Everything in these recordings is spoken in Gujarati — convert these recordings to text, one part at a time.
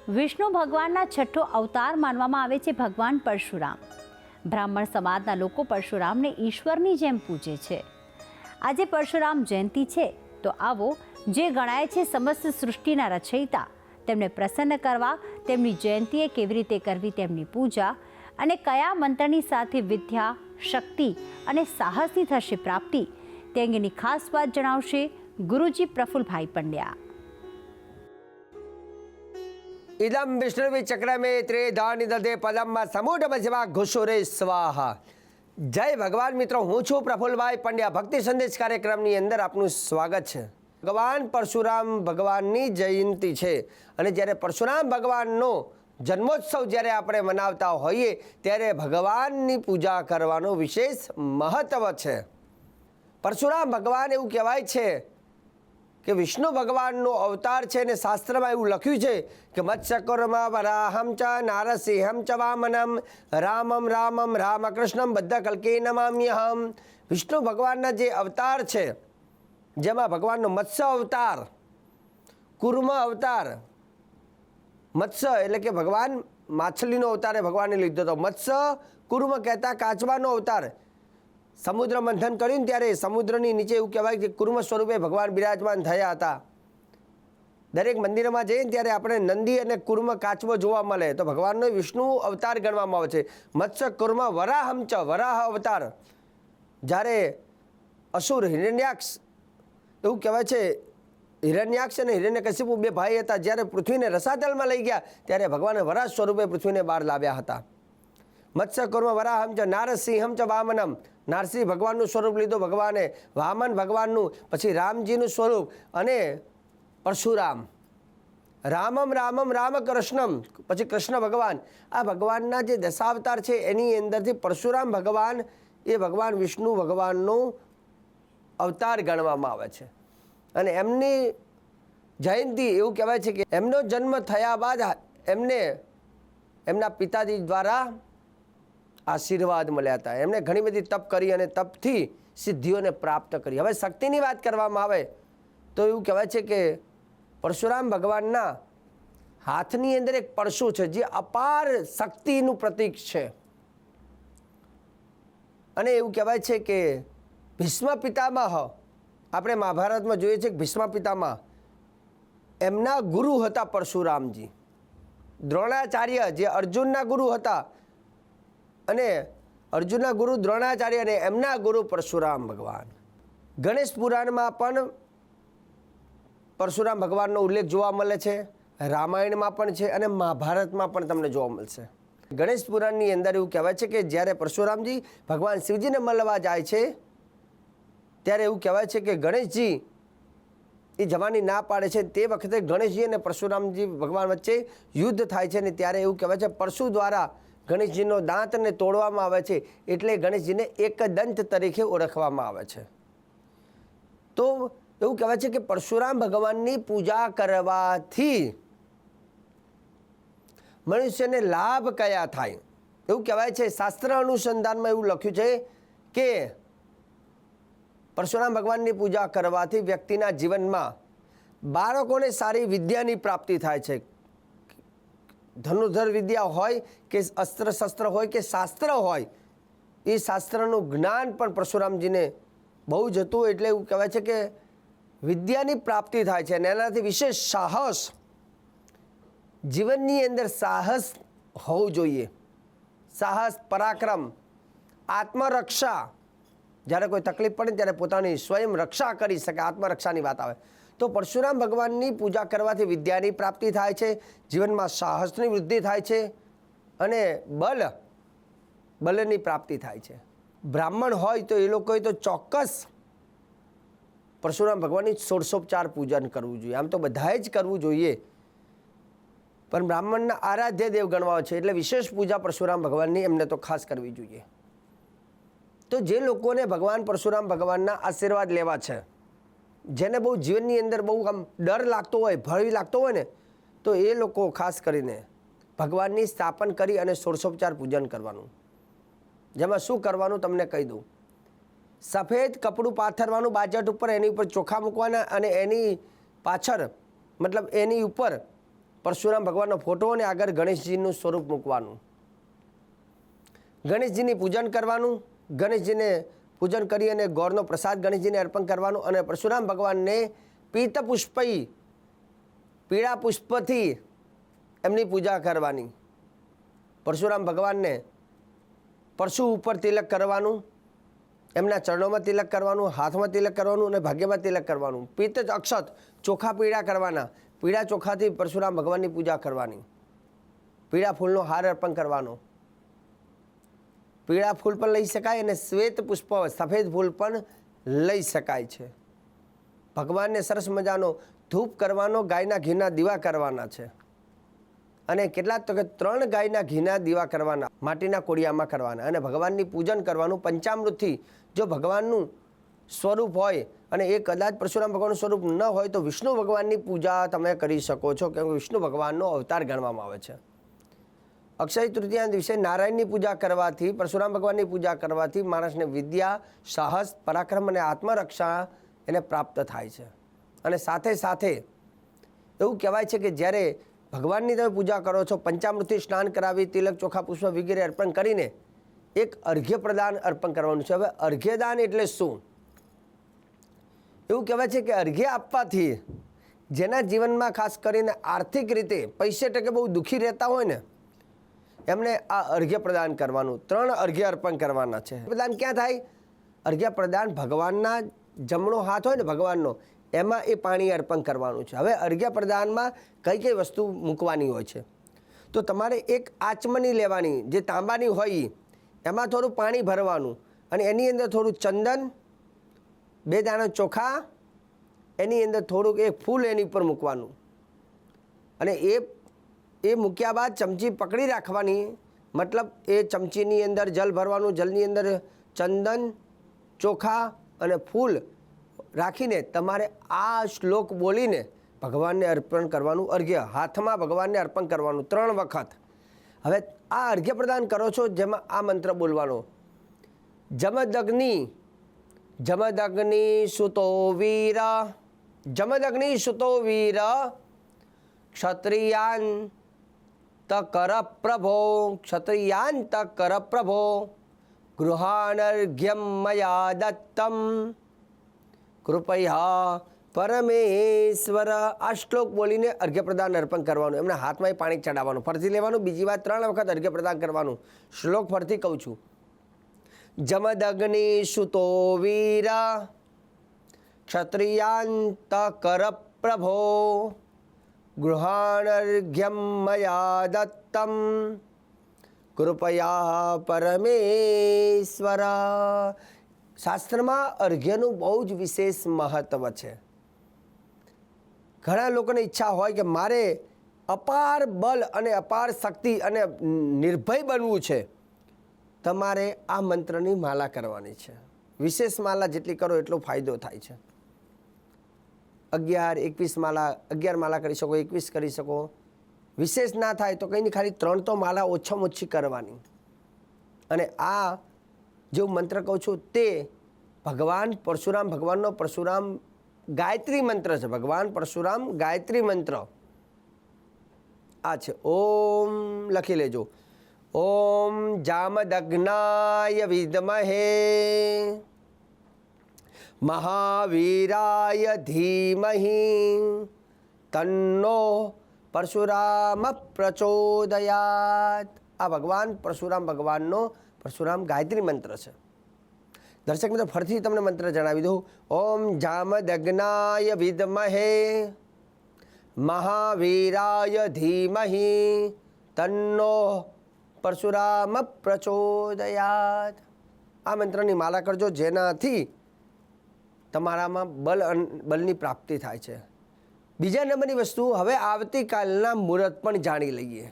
વિષ્ણુ ભગવાનના છઠ્ઠો અવતાર માનવામાં આવે છે ભગવાન પરશુરામ. બ્રાહ્મણ સમાજના લોકો પરશુરામને ઈશ્વરની જેમ પૂજે છે. આજે પરશુરામ જયંતિ છે, તો આવો જે ગણાય છે સમસ્ત સૃષ્ટિના રચયિતા, તેમને પ્રસન્ન કરવા તેમની જયંતિએ કેવી રીતે કરવી તેમની પૂજા અને કયા મંત્રની સાથે વિદ્યા, શક્તિ અને સાહસની થશે પ્રાપ્તિ, તે અંગેની ખાસ વાત જણાવશે ગુરુજી પ્રફુલભાઈ પંડ્યા. ઇદમ વિષ્ણુ ચક્રમે ત્રેધાની દધે પદમમાં સમૂઢમાં ઘુસુરે સ્વાહા. જય ભગવાન મિત્રો, હું છું પ્રફુલભાઈ પંડ્યા. ભક્તિ સંદેશ કાર્યક્રમની અંદર આપનું સ્વાગત છે. ભગવાન પરશુરામ ભગવાનની જયંતિ છે અને જ્યારે પરશુરામ ભગવાનનો જન્મોત્સવ જ્યારે આપણે મનાવતા હોઈએ ત્યારે ભગવાનની પૂજા કરવાનો વિશેષ મહત્વ છે. પરશુરામ ભગવાન એવું કહેવાય છે કે વિષ્ણુ ભગવાનનો અવતાર છે અને શાસ્ત્રમાં એવું લખ્યું છે કે મત્સ્યકુર્મ વરાહમ ચ નારસિંહમ ચ વામનમ રામમ રામમ રામકૃષ્ણમ બધા કલ્કે નમામ્યહમ. વિષ્ણુ ભગવાનના જે અવતાર છે, જેમાં ભગવાનનો મત્સ્ય અવતાર, કુર્મ અવતાર, મત્સ્ય એટલે કે ભગવાન માછલીનો અવતાર ભગવાને લીધો હતો. મત્સ્ય કુર્મ કહેતા કાચબાનો અવતાર. સમુદ્ર મંથન કર્યું ને ત્યારે સમુદ્રની નીચે એવું કહેવાય કે કુર્મ સ્વરૂપે ભગવાન બિરાજમાન થયા હતા. દરેક મંદિરમાં જઈએ ત્યારે આપણે નંદી અને કુર્મ કાચબો જોવા મળે, તો ભગવાનનો વિષ્ણુ અવતાર ગણવામાં આવે છે. મત્સ્ય કુર્મ વરાહમ ચ, વરાહ અવતાર. જ્યારે અસુર હિરણ્યાક્ષ, એવું કહેવાય છે હિરણ્યાક્ષ અને હિરણ્યકશિપુ બે ભાઈ હતા, જ્યારે પૃથ્વીને રસાતલમાં લઈ ગયા ત્યારે ભગવાને વરાહ સ્વરૂપે પૃથ્વીને બહાર લાવ્યા હતા. મત્સ્ય કુર્મ વરાહમ ચ નારસિંહમ ચ વામનમ. નારસિંહ ભગવાનનું સ્વરૂપ લીધું ભગવાને, વામન ભગવાનનું, પછી રામજીનું સ્વરૂપ અને પરશુરામ. રામમ રામમ રામકૃષ્ણમ, પછી કૃષ્ણ ભગવાન. આ ભગવાનના જે દશાવતાર છે એની અંદરથી પરશુરામ ભગવાન એ ભગવાન વિષ્ણુ ભગવાનનું અવતાર ગણવામાં આવે છે. અને એમની જયંતિ એવું કહેવાય છે કે એમનો જન્મ થયા બાદ એમને એમના પિતાજી દ્વારા આશીર્વાદ મળ્યા હતા. એમણે ઘણી બધી તપ કરી અને તપથી સિદ્ધિઓને પ્રાપ્ત કરી. હવે શક્તિની વાત કરવામાં આવે તો એવું કહેવાય છે કે પરશુરામ ભગવાનના હાથની અંદર એક પરશુ છે જે અપાર શક્તિનું પ્રતીક છે. અને એવું કહેવાય છે કે ભીષ્મ પિતામહ, આપણે મહાભારતમાં જોઈએ છીએ કે ભીષ્મ પિતામહ એમના ગુરુ હતા પરશુરામજી. દ્રોણાચાર્ય જે અર્જુનના ગુરુ હતા, અને અર્જુનના ગુરુ દ્રોણાચાર્ય અને એમના ગુરુ પરશુરામ ભગવાન. ગણેશ પુરાણમાં પણ પરશુરામ ભગવાનનો ઉલ્લેખ જોવા મળે છે, રામાયણમાં પણ છે અને મહાભારતમાં પણ તમને જોવા મળશે. ગણેશ પુરાણની અંદર એવું કહેવાય છે કે જ્યારે પરશુરામજી ભગવાન શિવજીને મળવા જાય છે ત્યારે એવું કહેવાય છે કે ગણેશજી એ જવાની ના પાડે છે. તે વખતે ગણેશજી અને પરશુરામજી ભગવાન વચ્ચે યુદ્ધ થાય છે અને ત્યારે એવું કહેવાય છે પરશુ દ્વારા ગણેશજીનો દાંતને તોડવામાં આવે છે, એટલે ગણેશજીને એકદંત તરીકે ઓળખવામાં આવે છે. તો એવું કહેવાય છે કે પરશુરામ ભગવાનની પૂજા કરવાથી મનુષ્યને લાભ કયા થાય એવું કહેવાય છે. શાસ્ત્ર અનુસંધાનમાં એવું લખ્યું છે કે પરશુરામ ભગવાનની પૂજા કરવાથી વ્યક્તિના જીવનમાં બાળકોને સારી વિદ્યાની પ્રાપ્તિ થાય છે. ધનુર્ધર વિદ્યા હોય કે અસ્ત્ર શસ્ત્ર હોય કે શાસ્ત્ર હોય, એ શાસ્ત્રનું જ્ઞાન પણ પરશુરામજીને બહુ જ હતું. એટલે એવું કહેવાય છે કે વિદ્યાની પ્રાપ્તિ થાય છે અને એનાથી વિશેષ સાહસ, જીવનની અંદર સાહસ હોવું જોઈએ. સાહસ, પરાક્રમ, આત્મરક્ષા. જ્યારે કોઈ તકલીફ પડે ત્યારે પોતાની સ્વયં રક્ષા કરી શકે, આત્મરક્ષાની વાત આવે તો પરશુરામ ભગવાનની પૂજા કરવાથી વિદ્યાની પ્રાપ્તિ થાય છે, જીવનમાં સાહસની વૃદ્ધિ થાય છે અને બલની પ્રાપ્તિ થાય છે. બ્રાહ્મણ હોય તો એ લોકોએ તો ચોક્કસ પરશુરામ ભગવાનની ષોડશોપચાર પૂજન કરવું જોઈએ. આમ તો બધાએ જ કરવું જોઈએ, પણ બ્રાહ્મણના આરાધ્ય દેવ ગણવા છે એટલે વિશેષ પૂજા પરશુરામ ભગવાનની એમને તો ખાસ કરવી જોઈએ. તો જે લોકોને ભગવાન પરશુરામ ભગવાનના આશીર્વાદ લેવા છે, જેને બહુ જીવનની અંદર બહુ આમ ડર લાગતો હોય, ભય લાગતો હોય ને, તો એ લોકો ખાસ કરીને ભગવાનની સ્થાપન કરી અને ષોડશોપચાર પૂજન કરવાનું. જેમાં શું કરવાનું તમને કહી દઉં. સફેદ કપડું પાથરવાનું બાજટ ઉપર, એની ઉપર ચોખા મૂકવાના અને એની પાછળ મતલબ એની ઉપર પરશુરામ ભગવાનનો ફોટો અને આગળ ગણેશજીનું સ્વરૂપ મૂકવાનું. ગણેશજીની પૂજન કરવાનું. ગણેશજીને પૂજન કરી અને ગોળનો પ્રસાદ ગણેશજીને અર્પણ કરવાનો અને પરશુરામ ભગવાનને પીત પુષ્પઈ પીળા પુષ્પથી એમની પૂજા કરવાની. પરશુરામ ભગવાનને પરશુ ઉપર તિલક કરવાનું, એમના ચરણોમાં તિલક કરવાનું, હાથમાં તિલક કરવાનું અને ભાગ્યમાં તિલક કરવાનું. પિત્ત અક્ષત ચોખા પીળા કરવાના. પીળા ચોખાથી પરશુરામ ભગવાનની પૂજા કરવાની. પીળા ફૂલનો હાર અર્પણ કરવાનો. પીળા ફૂલ પણ લઈ શકાય અને શ્વેત પુષ્પ સફેદ ફૂલ પણ લઈ શકાય છે. ભગવાનને સરસ મજાનો ધૂપ કરવાનો, ગાયના ઘીના દીવા કરવાના છે અને કેટલાક તો કે 3 ગાયના ઘીના દીવા કરવાના, માટીના કોડિયામાં કરવાના અને ભગવાનની પૂજન કરવાનું પંચામૃતથી. જો ભગવાનનું સ્વરૂપ હોય અને એ કદાચ પરશુરામ ભગવાનનું સ્વરૂપ ન હોય તો વિષ્ણુ ભગવાનની પૂજા તમે કરી શકો છો, કેમ કે વિષ્ણુ ભગવાનનો અવતાર ગણવામાં આવે છે. અક્ષય તૃતીયાના દિવસે નારાયણની પૂજા કરવાથી, પરશુરામ ભગવાનની પૂજા કરવાથી માણસને વિદ્યા, સાહસ, પરાક્રમ અને આત્મરક્ષા એને પ્રાપ્ત થાય છે. અને સાથે સાથે એવું કહેવાય છે કે જ્યારે ભગવાનની તમે પૂજા કરો છો, પંચામૃતથી સ્નાન કરાવી, તિલક ચોખા પુષ્પ વગેરે અર્પણ કરીને એક અર્ઘ્ય પ્રદાન અર્પણ કરવાનું છે. હવે અર્ઘ્યદાન એટલે શું? એવું કહેવાય છે કે અર્ઘ્ય આપવાથી જેના જીવનમાં ખાસ કરીને આર્થિક રીતે પૈસે ટકે બહુ દુઃખી રહેતા હોય ને એમને આ અર્ઘ્ય પ્રદાન કરવાનું. 3 અર્ઘ્ય અર્પણ કરવાના છે. પ્રદાન ક્યાં થાય? અર્ઘ્ય પ્રદાન ભગવાનના જમણો હાથ હોય ને ભગવાનનો, એમાં એ પાણી અર્પણ કરવાનું છે. હવે અર્ઘ્ય પ્રદાનમાં કઈ કઈ વસ્તુ મૂકવાની હોય છે? તો તમારે એક આચમની લેવાની, જે તાંબાની હોય એમાં થોડું પાણી ભરવાનું અને એની અંદર થોડું ચંદન, 2 દાણા ચોખા, એની અંદર થોડુંક એક ફૂલ એની ઉપર મૂકવાનું અને એ મૂક્યા બાદ ચમચી પકડી રાખવાની. મતલબ એ ચમચીની અંદર જલ ભરવાનું, જલની અંદર ચંદન, ચોખા અને ફૂલ રાખીને તમારે આ શ્લોક બોલીને ભગવાનને અર્પણ કરવાનું. અર્ઘ્ય હાથમાં ભગવાનને અર્પણ કરવાનું 3 વખત. હવે આ અર્ઘ્ય પ્રદાન કરો છો જેમાં આ મંત્ર બોલવાનો: જમદગ્નિ જમદગ્નિ સુતો વીર, જમદગ્નિ સુતો વીર, ક્ષત્રિયાંત કર પ્રભો, ક્ષત્રિયાંત કર પ્રભો, ગૃહાનર્ઘ્યમ મયા દત્તમ, કૃપયા પરમેશ્વર. આ શ્લોક બોલીને અર્ઘ્ય પ્રદાન અર્પણ કરવાનું. એમના હાથમાં પાણી ચડાવવાનું, ફરથી લેવાનું, બીજી વાર 3 વખત અર્ઘ્ય પ્રદાન કરવાનું. શ્લોક ફરથી કહું છું: જમદગ્નિ સુતો વીર, ક્ષત્રિયાંત કર પ્રભો, ગૃહાનર્ઘ્યમ મયા દત્તમ, કૃપયા પરમેશ્વર. શાસ્ત્રમાં અર્ઘ્યનું બહુ જ વિશેષ મહત્વ છે. ઘણા લોકોને ઈચ્છા હોય કે મારે અપાર બલ અને અપાર શક્તિ અને નિર્ભય બનવું છે. તમારે આ મંત્રની માલા કરવાની છે. વિશેષ માલા જેટલી કરો એટલો ફાયદો થાય છે. 11, 21 માલા, 11 માલા કરી શકો, 21 કરી શકો. વિશેષ ના થાય તો કંઈ નહીં, ખાલી 3 તો માલા ઓછામાં ઓછી કરવાની. અને આ જે મંત્ર કહું છું તે ભગવાન પરશુરામ ભગવાનનો પરશુરામ ગાયત્રી મંત્ર છે. ભગવાન પરશુરામ ગાયત્રી મંત્ર આ છે. ઓમ લખી લેજો: ઓમ જામદગ્નાય વિદ્મહે મહાવીરાય ધીમહિ તન્નો પરશુરામ પ્રચોદયાત. આ ભગવાન પરશુરામ ભગવાનનો પરશુરામ ગાયત્રી મંત્ર છે. દર્શક મિત્રો, ફરીથી તમને મંત્ર જણાવી દઉં: ઓમ જામદગ્નાય વિદ્મહે મહાવીરાય ધીમહિ તન્નો પરશુરામ પ્રચોદયાત. આ મંત્રની માલા કરજો, જેનાથી તમારામાં બલની પ્રાપ્તિ થાય છે. બીજા નંબરની વસ્તુ, હવે આવતીકાલના મુહૂર્ત પણ જાણી લઈએ.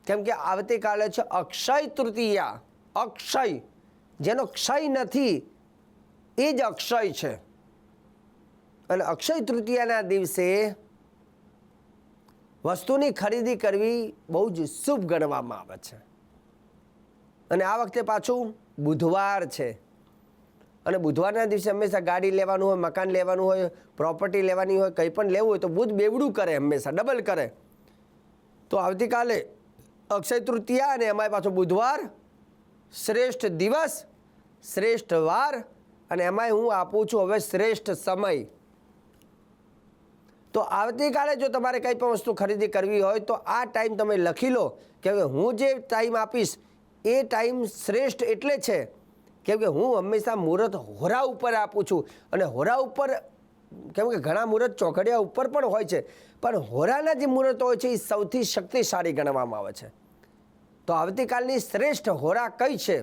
કેમ કે આવતીકાલે છે અક્ષય તૃતીયા. અક્ષય, જેનો ક્ષય નથી એ જ અક્ષય છે. અને અક્ષય તૃતીયાના દિવસે વસ્તુની ખરીદી કરવી બહુ જ શુભ ગણવામાં આવે છે. અને આ વખતે પાછું બુધવાર છે અને બુધવારના દિવસે હંમેશા ગાડી લેવાનું હોય, મકાન લેવાનું હોય, પ્રોપર્ટી લેવાની હોય, કંઈ પણ લેવું હોય તો બુધ બેવડું કરે, હંમેશા ડબલ કરે. તો આવતીકાલે અક્ષય તૃતીયા અને એમાંય પાછો બુધવાર, શ્રેષ્ઠ દિવસ, શ્રેષ્ઠ વાર અને એમાંય હું આપું છું હવે શ્રેષ્ઠ સમય. તો આવતીકાલે જો તમારે કંઈ પણ વસ્તુ ખરીદી કરવી હોય તો આ ટાઈમ તમે લખી લો કે હવે હું જે ટાઈમ આપીશ એ ટાઈમ શ્રેષ્ઠ એટલે છે કેમ કે હું હંમેશા મુહૂર્ત હોરા ઉપર આપું છું. અને હોરા ઉપર કેમ કે ઘણા મુહૂર્ત ચોઘડિયા ઉપર પણ હોય છે, પણ હોરાના જે મુહૂર્તો હોય છે એ સૌથી શક્તિશાળી ગણવામાં આવે છે. તો આવતીકાલની શ્રેષ્ઠ હોરા કઈ છે?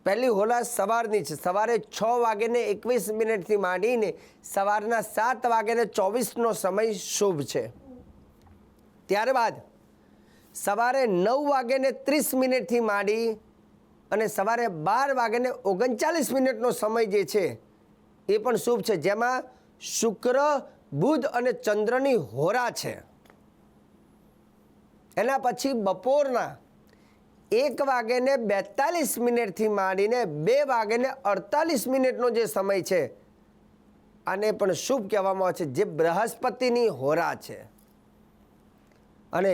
પહેલી હોરા સવારની છે. સવારે 6:21 માંડીને સવારના 7:24 સમય શુભ છે. ત્યારબાદ સવારે 9:30 માંડી અને સવારે 12:39 સમય જે છે એ પણ શુભ છે, જેમાં શુક્ર, બુધ અને ચંદ્રની હોરા છે. એના પછી બપોરના 1:42 માંડીને 2:48 જે સમય છે આને પણ શુભ કહેવામાં આવે છે, જે બૃહસ્પતિની હોરા છે. અને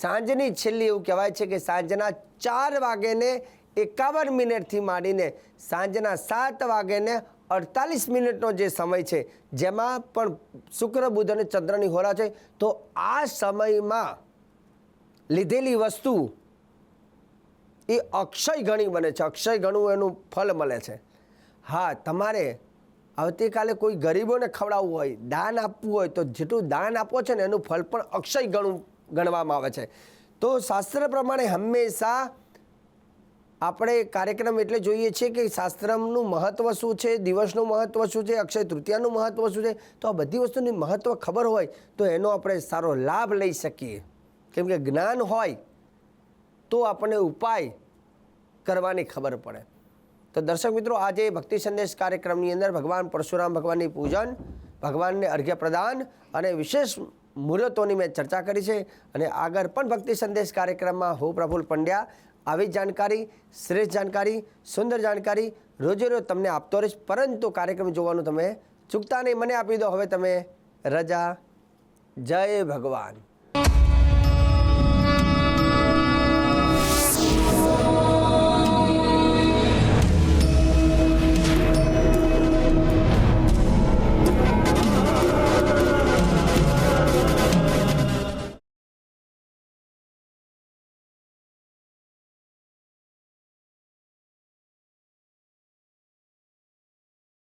સાંજની છેલ્લી એવું કહેવાય છે કે સાંજના 4:51 માંડીને સાંજના 7:48 જે સમય છે જેમાં પણ શુક્ર, બુધ અને ચંદ્રની હોરા છે. તો આ સમયમાં લીધેલી વસ્તુ એ અક્ષય ગણી બને છે. અક્ષય ગણું એનું ફળ મળે છે. હા, તમારે આવતીકાલે કોઈ ગરીબોને ખવડાવવું હોય, દાન આપવું હોય તો જેટલું દાન આપો છે ને એનું ફળ પણ અક્ષય ગણવામાં આવે છે. તો શાસ્ત્ર પ્રમાણે હંમેશા આપણે કાર્યક્રમ એટલે જોઈએ છીએ કે શાસ્ત્રનું મહત્ત્વ શું છે, દિવસનું મહત્ત્વ શું છે, અક્ષય તૃતીયાનું મહત્ત્વ શું છે. તો આ બધી વસ્તુની મહત્ત્વ ખબર હોય તો એનો આપણે સારો લાભ લઈ શકીએ. કેમ કે જ્ઞાન હોય તો આપણને ઉપાય કરવાની ખબર પડે. તો દર્શક મિત્રો, આજે ભક્તિ સંદેશ કાર્યક્રમની અંદર ભગવાન પરશુરામ ભગવાનની પૂજન, ભગવાનને અર્ઘ્ય પ્રદાન અને વિશેષ મુહૂર્તોની મેં ચર્ચા કરી છે. અને આગળ પણ ભક્તિ સંદેશ કાર્યક્રમમાં હું પ્રફુલ્લ પંડ્યા આવી જાણકારી, શ્રેષ્ઠ જાણકારી, સુંદર જાણકારી રોજે રોજ તમને આપતો રહીશ. પરંતુ કાર્યક્રમ જોવાનું તમે ચૂકતા નહીં. મને આપી દો હવે તમે રજા. જય ભગવાન.